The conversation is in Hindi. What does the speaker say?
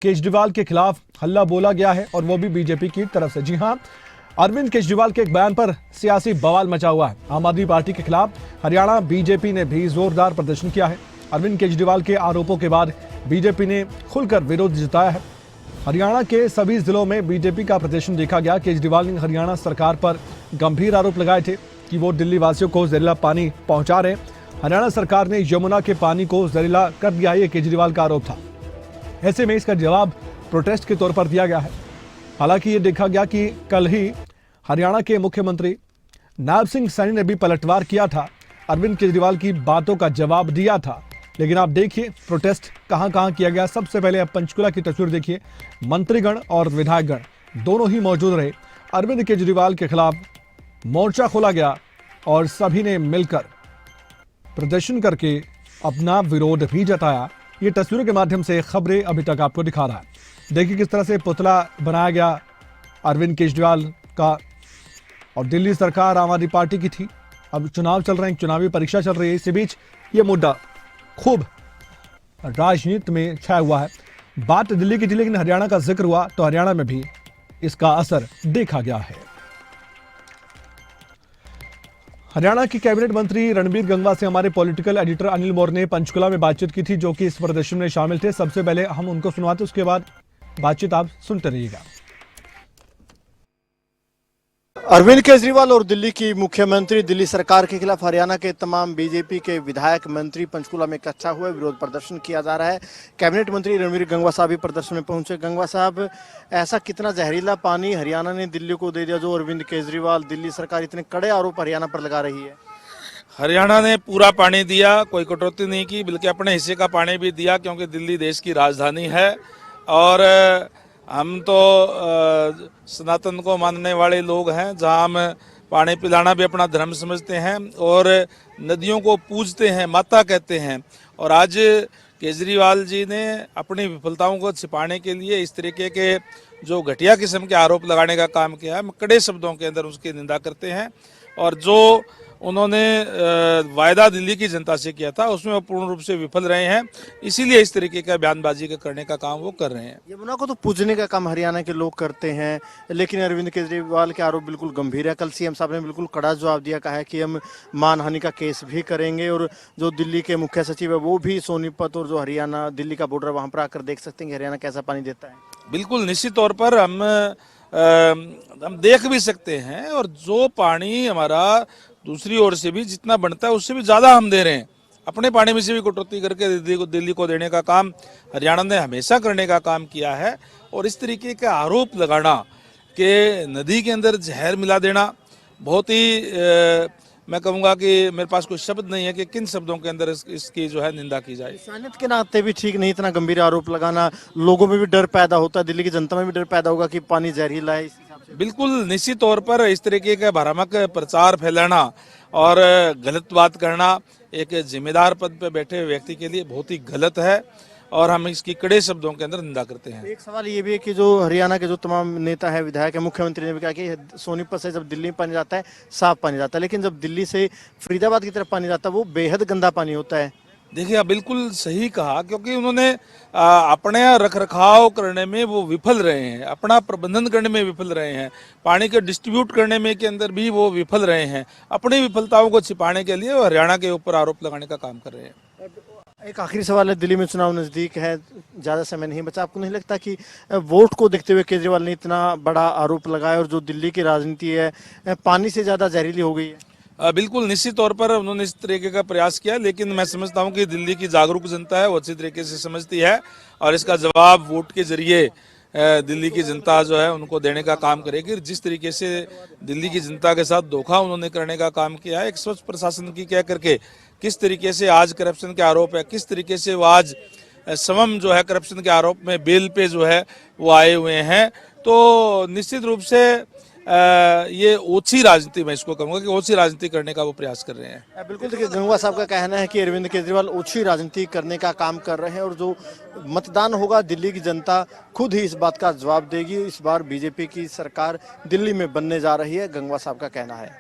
केजरीवाल के खिलाफ हल्ला बोला गया है और वो भी बीजेपी की तरफ से। जी हां, अरविंद केजरीवाल के एक बयान पर सियासी बवाल मचा हुआ है। आम आदमी पार्टी के खिलाफ हरियाणा बीजेपी ने भी जोरदार प्रदर्शन किया है। अरविंद केजरीवाल के आरोपों के बाद बीजेपी ने खुलकर विरोध जताया है। हरियाणा के सभी जिलों में बीजेपी का प्रदर्शन देखा गया। केजरीवाल ने हरियाणा सरकार पर गंभीर आरोप लगाए थे कि वो दिल्ली वासियों को जहरीला पानी पहुंचा रहे। हरियाणा सरकार ने यमुना के पानी को जहरीला कर दिया, ये केजरीवाल का आरोप था। ऐसे में इसका जवाब प्रोटेस्ट के तौर पर दिया गया है। हालांकि ये देखा गया कि कल ही हरियाणा के मुख्यमंत्री नायब सिंह सैनी ने भी पलटवार किया था, अरविंद केजरीवाल की बातों का जवाब दिया था। लेकिन आप देखिए प्रोटेस्ट कहां कहां किया गया। सबसे पहले आप पंचकुला की तस्वीर देखिए। मंत्रीगण और विधायकगण दोनों ही मौजूद रहे। अरविंद केजरीवाल के खिलाफ मोर्चा खोला गया और सभी ने मिलकर प्रदर्शन करके अपना विरोध भी जताया। ये तस्वीरों के माध्यम से खबरें अभी तक आपको दिखा रहा है। देखिए किस तरह से पुतला बनाया गया अरविंद केजरीवाल का। और दिल्ली सरकार आम आदमी पार्टी की थी। अब चुनाव चल रहे हैं, चुनावी परीक्षा चल रही है। इसी बीच ये मुद्दा खूब राजनीति में छाया हुआ है। बात दिल्ली की थी, लेकिन हरियाणा का जिक्र हुआ तो हरियाणा में भी इसका असर देखा गया है। हरियाणा की कैबिनेट मंत्री रणबीर गंगवा से हमारे पॉलिटिकल एडिटर अनिल मौर्य ने पंचकुला में बातचीत की थी, जो कि इस प्रदर्शन में शामिल थे। सबसे पहले हम उनको सुनवाते, उसके बाद बातचीत आप सुनते रहिएगा। अरविंद केजरीवाल और दिल्ली की मुख्यमंत्री दिल्ली सरकार के खिलाफ हरियाणा के तमाम बीजेपी के विधायक मंत्री पंचकुला में इकट्ठा हुए, विरोध प्रदर्शन किया जा रहा है। कैबिनेट मंत्री रणबीर गंगवा साहब भी प्रदर्शन में पहुंचे। गंगवा साहब, ऐसा कितना जहरीला पानी हरियाणा ने दिल्ली को दे दिया जो अरविंद केजरीवाल, दिल्ली सरकार इतने कड़े आरोप हरियाणा पर लगा रही है? हरियाणा ने पूरा पानी दिया, कोई कटौती नहीं की, बल्कि अपने हिस्से का पानी भी दिया, क्योंकि दिल्ली देश की राजधानी है। और हम तो सनातन को मानने वाले लोग हैं, जहां हम पानी पिलाना भी अपना धर्म समझते हैं और नदियों को पूजते हैं, माता कहते हैं। और आज केजरीवाल जी ने अपनी विफलताओं को छिपाने के लिए इस तरीके के जो घटिया किस्म के आरोप लगाने का काम किया है, हम कड़े शब्दों के अंदर उसकी निंदा करते हैं। और जो उन्होंने वायदा दिल्ली की जनता से किया था उसमें वो पूर्ण रूप से विफल रहे हैं, इसीलिए इस तरीके का बयानबाजी करने का काम वो कर रहे हैं। यमुना को तो पूजने का काम हरियाणा के लोग करते हैं, लेकिन अरविंद केजरीवाल के आरोप बिल्कुल गंभीर है। कल सीएम साहब ने बिल्कुल कड़ा जवाब दिया, कहा है कि हम मानहानि का केस भी करेंगे। और जो दिल्ली के मुख्य सचिव है वो भी सोनीपत और जो हरियाणा दिल्ली का बॉर्डर वहां पर आकर देख सकते हैं कि हरियाणा कैसा पानी देता है। बिल्कुल निश्चित तौर पर हम देख भी सकते हैं। और जो पानी हमारा दूसरी ओर से भी जितना बनता है उससे भी ज़्यादा हम दे रहे हैं। अपने पानी में से भी कटौती करके दिल्ली को देने का काम हरियाणा ने हमेशा करने का काम किया है। और इस तरीके का आरोप लगाना कि नदी के अंदर जहर मिला देना, बहुत ही मैं कहूँगा कि मेरे पास कोई शब्द नहीं है कि किन शब्दों के अंदर इसकी जो है निंदा की जाए। इंसानियत के नाते भी ठीक नहीं इतना गंभीर आरोप लगाना। लोगों में भी डर पैदा होता है, दिल्ली की जनता में भी डर पैदा होगा कि पानी जहरीला है। बिल्कुल निश्चित तौर पर इस तरीके का भ्रामक प्रचार फैलाना और गलत बात करना एक जिम्मेदार पद पर बैठे व्यक्ति के लिए बहुत ही गलत है और हम इसकी कड़े शब्दों के अंदर निंदा करते हैं। एक सवाल ये भी है कि जो हरियाणा के जो तमाम नेता है, विधायक है, मुख्यमंत्री ने भी कहा कि सोनीपत से जब दिल्ली में पानी जाता है साफ पानी जाता है, लेकिन जब दिल्ली से फरीदाबाद की तरफ पानी जाता है वो बेहद गंदा पानी होता है। देखिए, आप बिल्कुल सही कहा, क्योंकि उन्होंने अपने रख रखाव करने में वो विफल रहे हैं, अपना प्रबंधन करने में विफल रहे हैं, पानी के डिस्ट्रीब्यूट करने में के अंदर भी वो विफल रहे हैं। अपनी विफलताओं को छिपाने के लिए वो हरियाणा के ऊपर आरोप लगाने का काम कर रहे हैं। एक आखिरी सवाल है, दिल्ली में चुनाव नजदीक है, ज्यादा समय नहीं बचा, आपको नहीं लगता कि वोट को देखते हुए केजरीवाल ने इतना बड़ा आरोप लगाया और जो दिल्ली की राजनीति है पानी से ज्यादा जहरीली हो गई है? बिल्कुल निश्चित तौर पर उन्होंने इस तरीके का प्रयास किया, लेकिन मैं समझता हूं कि दिल्ली की जागरूक जनता है वो अच्छी तरीके से समझती है और इसका जवाब वोट के जरिए दिल्ली की जनता जो है उनको देने का काम करेगी। जिस तरीके से दिल्ली की जनता के साथ धोखा उन्होंने करने का काम किया है, एक स्वच्छ प्रशासन की कह करके किस तरीके से आज करप्शन के आरोप है, किस तरीके से वो आज समम जो है करप्शन के आरोप में बेल पे जो है वो आए हुए हैं, तो निश्चित रूप से ये ओछी राजनीति, मैं इसको कहूँगा कि ओछी राजनीति करने का वो प्रयास कर रहे हैं। बिल्कुल, देखिए गंगवा साहब का कहना है कि अरविंद केजरीवाल ओछी राजनीति करने का काम कर रहे हैं और जो मतदान होगा दिल्ली की जनता खुद ही इस बात का जवाब देगी। इस बार बीजेपी की सरकार दिल्ली में बनने जा रही है, गंगवा साहब का कहना है।